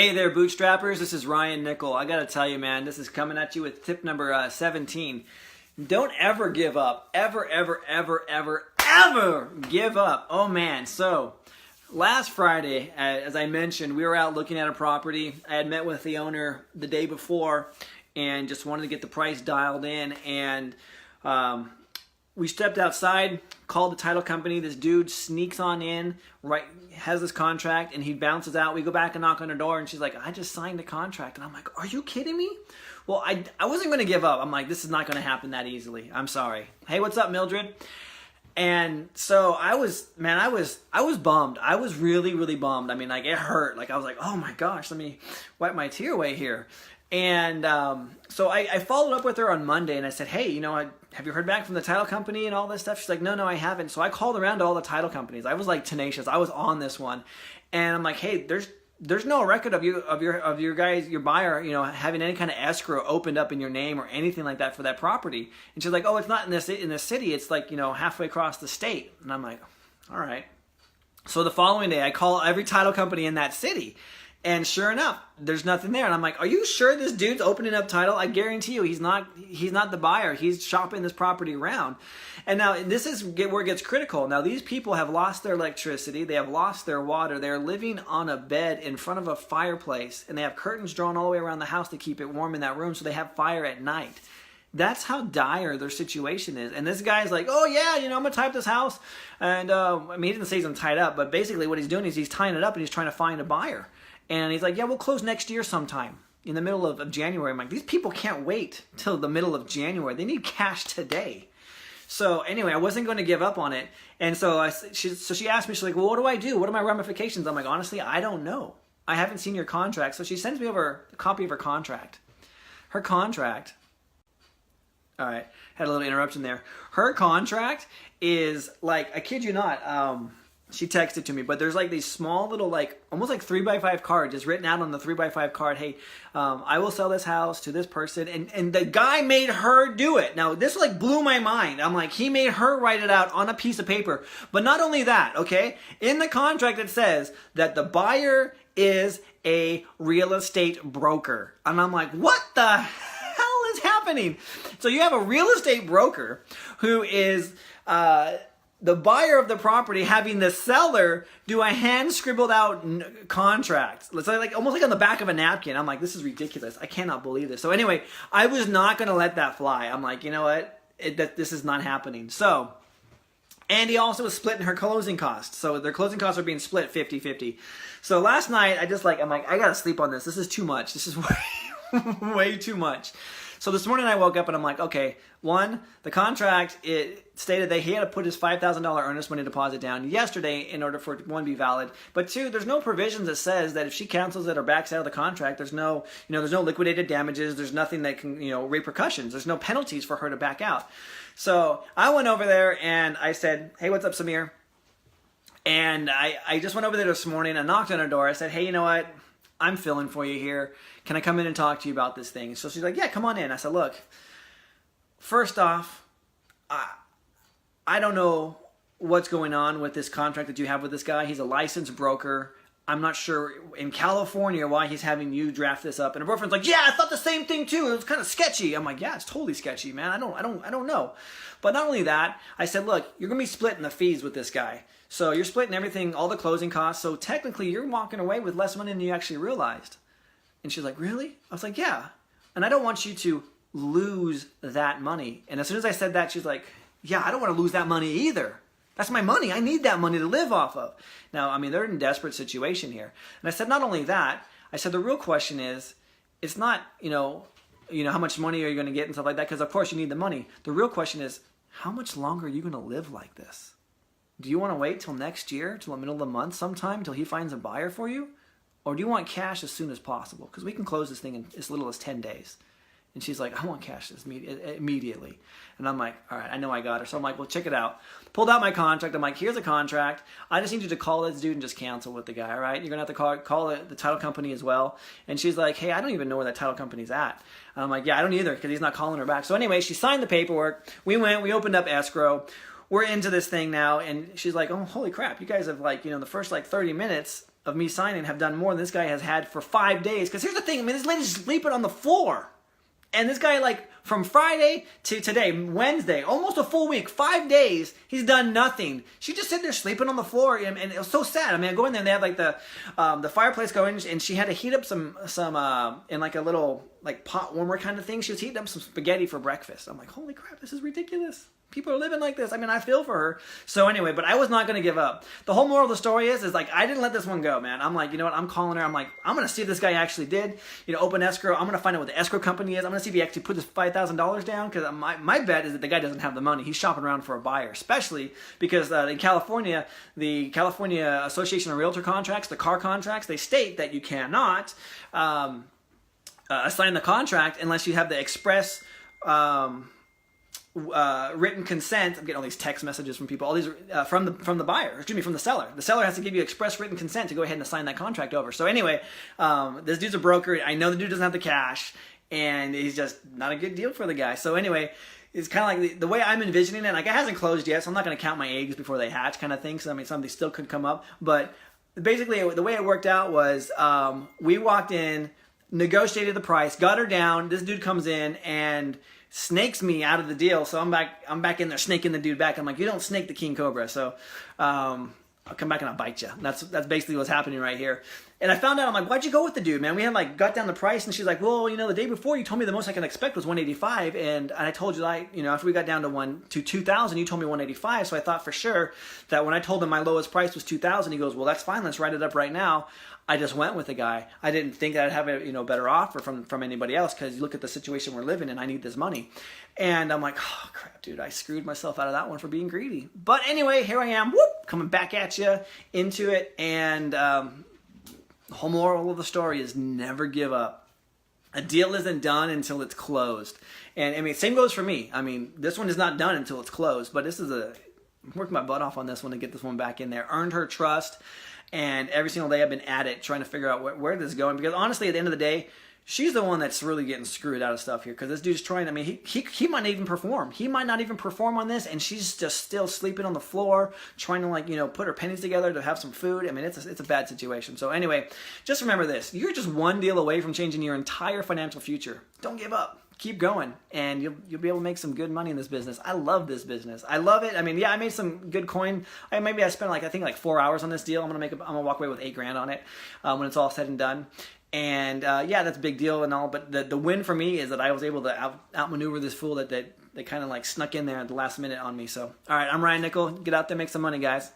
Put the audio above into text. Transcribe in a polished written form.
Hey there, Bootstrappers. This is Ryan Nickel. I gotta tell you, man, this is coming at you with tip number 17. Don't ever give up. Ever give up. Oh, man. So, last Friday, as I mentioned, we were out looking at a property. I had met with the owner the day before and just wanted to get the price dialed in. And we stepped outside, called the title company. This dude sneaks on in, has this contract, and he bounces out. We go back and knock on her door, and she's like, I just signed a contract. And I'm like, are you kidding me? Well, I wasn't going to give up. I'm like, this is not going to happen that easily. I'm sorry. Hey, what's up, Mildred? And so I was bummed. I was really bummed. I mean, like, it hurt. Like, I was like, oh my gosh, let me wipe my tear away here. And so I followed up with her on Monday, and I said, hey, have you heard back from the title company and all this stuff? She's like, no, I haven't. So I called around to all the title companies. I was like tenacious. I was on this one, and I'm like, hey, there's no record of your buyer, having any kind of escrow opened up in your name or anything like that for that property. And she's like, oh, it's not in this city. It's like, halfway across the state. And I'm like, all right. So the following day, I call every title company in that city. And sure enough, there's nothing there. And I'm like, are you sure this dude's opening up title? I guarantee you he's not the buyer. He's shopping this property around. And now this is where it gets critical. Now these people have lost their electricity. They have lost their water. They're living on a bed in front of a fireplace. And they have curtains drawn all the way around the house to keep it warm in that room so they have fire at night. That's how dire their situation is. And this guy's like, oh yeah, I'm going to tie up this house. And he didn't say he's going to tie it up. But basically what he's doing is he's tying it up and he's trying to find a buyer. And he's like, yeah, we'll close next year sometime in the middle of January. I'm like, these people can't wait till the middle of January. They need cash today. So anyway, I wasn't going to give up on it. And so she asked me, she's like, well, what do I do? What are my ramifications? I'm like, honestly, I don't know. I haven't seen your contract. So she sends me over a copy of her contract. Her contract, all right, had a little interruption there. Her contract is like, I kid you not, she texted to me, but there's like these small little, like almost like 3x5 cards just written out on the 3x5 card. Hey, I will sell this house to this person. And the guy made her do it. Now this like blew my mind. I'm like, he made her write it out on a piece of paper. But not only that, okay? In the contract it says that the buyer is a real estate broker. And I'm like, what the hell is happening? So you have a real estate broker who is, the buyer of the property having the seller do a hand scribbled out contract. Let's say like almost like on the back of a napkin. I'm like, this is ridiculous. I cannot believe this. So anyway, I was not going to let that fly. I'm like, you know what? This is not happening. So, and he also was splitting her closing costs. So their closing costs are being split 50-50. So last night I'm like, I got to sleep on this. This is too much. This is way too much. So this morning I woke up and I'm like, okay, one, the contract, it stated that he had to put his $5,000 earnest money deposit down yesterday in order for it, one, to be valid. But two, there's no provisions that says that if she cancels it or backs out of the contract, there's no liquidated damages. There's nothing that can, repercussions. There's no penalties for her to back out. So I went over there and I said, hey, what's up, Samir? And I just went over there this morning and knocked on her door. I said, hey, you know what? I'm filling for you here. Can I come in and talk to you about this thing? So she's like, yeah, come on in. I said, look, first off, I don't know what's going on with this contract that you have with this guy. He's a licensed broker. I'm not sure in California why he's having you draft this up. And her boyfriend's like, yeah, I thought the same thing too. It was kind of sketchy. I'm like, yeah, it's totally sketchy, man. I don't know. But not only that, I said, look, you're going to be splitting the fees with this guy. So you're splitting everything, all the closing costs. So technically you're walking away with less money than you actually realized. And she's like, really? I was like, yeah. And I don't want you to lose that money. And as soon as I said that, she's like, yeah, I don't want to lose that money either. That's my money. I need that money to live off of. Now, they're in a desperate situation here. And I said, not only that, I said, the real question is, it's not, how much money are you going to get and stuff like that? Because of course you need the money. The real question is, how much longer are you going to live like this? Do you want to wait till next year, till the middle of the month sometime, till he finds a buyer for you? Or do you want cash as soon as possible? Because we can close this thing in as little as 10 days. And she's like, I want cash immediately. And I'm like, all right, I know I got her. So I'm like, well, check it out. Pulled out my contract. I'm like, here's a contract. I just need you to call this dude and just cancel with the guy, all right? You're going to have to call the title company as well. And she's like, hey, I don't even know where that title company's at. And I'm like, yeah, I don't either because he's not calling her back. So anyway, she signed the paperwork. We opened up escrow. We're into this thing now. And she's like, oh, holy crap. You guys have the first 30 minutes of me signing have done more than this guy has had for 5 days. Because here's the thing, I mean, this lady's sleeping on the floor. And this guy, like, from Friday to today, Wednesday, almost a full week, 5 days, he's done nothing. She just sitting there sleeping on the floor, and it was so sad. I mean, I go in there, and they have, like, the fireplace going, and she had to heat up some in, like, a little, like, pot warmer kind of thing. She was heating up some spaghetti for breakfast. I'm like, holy crap, this is ridiculous. People are living like this. I mean, I feel for her. So anyway, but I was not going to give up. The whole moral of the story is like, I didn't let this one go, man. I'm like, you know what? I'm calling her. I'm like, I'm going to see if this guy actually did, open escrow. I'm going to find out what the escrow company is. I'm going to see if he actually put this $5,000 down, because my bet is that the guy doesn't have the money. He's shopping around for a buyer, especially because in California, the California Association of Realtor Contracts, the CAR contracts, they state that you cannot assign the contract unless you have the express written consent. I'm getting all these text messages from people, all these from the buyer, from the seller. The seller has to give you express written consent to go ahead and assign that contract over. So anyway, this dude's a broker. I know the dude doesn't have the cash, and he's just not a good deal for the guy. So anyway, it's kind of like the way I'm envisioning it. Like, it hasn't closed yet, so I'm not going to count my eggs before they hatch, kind of thing. So I mean, something still could come up, but basically the way it worked out was we walked in, negotiated the price, got her down. This dude comes in and snakes me out of the deal. So I'm back in there snaking the dude back. I'm like, you don't snake the king cobra. So I'll come back and I'll bite you. That's basically what's happening right here. And I found out, I'm like, why'd you go with the dude, man? We had got down the price, and she's like, well, the day before you told me the most I can expect was 185, and I told you after we got down to 2,000, you told me 185. So I thought for sure that when I told him my lowest price was 2,000, he goes, well, that's fine. Let's write it up right now. I just went with the guy. I didn't think that I'd have a better offer from anybody else, because you look at the situation we're living in. I need this money. And I'm like, oh, crap, dude, I screwed myself out of that one for being greedy. But anyway, here I am, coming back at you into it. And the whole moral of the story is never give up. A deal isn't done until it's closed. And I mean, same goes for me. I mean, this one is not done until it's closed. But I'm working my butt off on this one to get this one back in there. Earned her trust. And every single day I've been at it, trying to figure out where this is going. Because honestly, at the end of the day, she's the one that's really getting screwed out of stuff here. Because this dude's trying, I mean, he might not even perform. He might not even perform on this, and she's just still sleeping on the floor, trying to put her pennies together to have some food. I mean, it's a bad situation. So anyway, just remember this. You're just one deal away from changing your entire financial future. Don't give up. Keep going, and you'll be able to make some good money in this business. I love this business. I love it. I mean, yeah, I made some good coin. I spent I think 4 hours on this deal. I'm gonna walk away with $8,000 on it when it's all said and done. And yeah, that's a big deal and all. But the win for me is that I was able to outmaneuver this fool that kind of snuck in there at the last minute on me. So all right, I'm Ryan Nickel. Get out there, make some money, guys.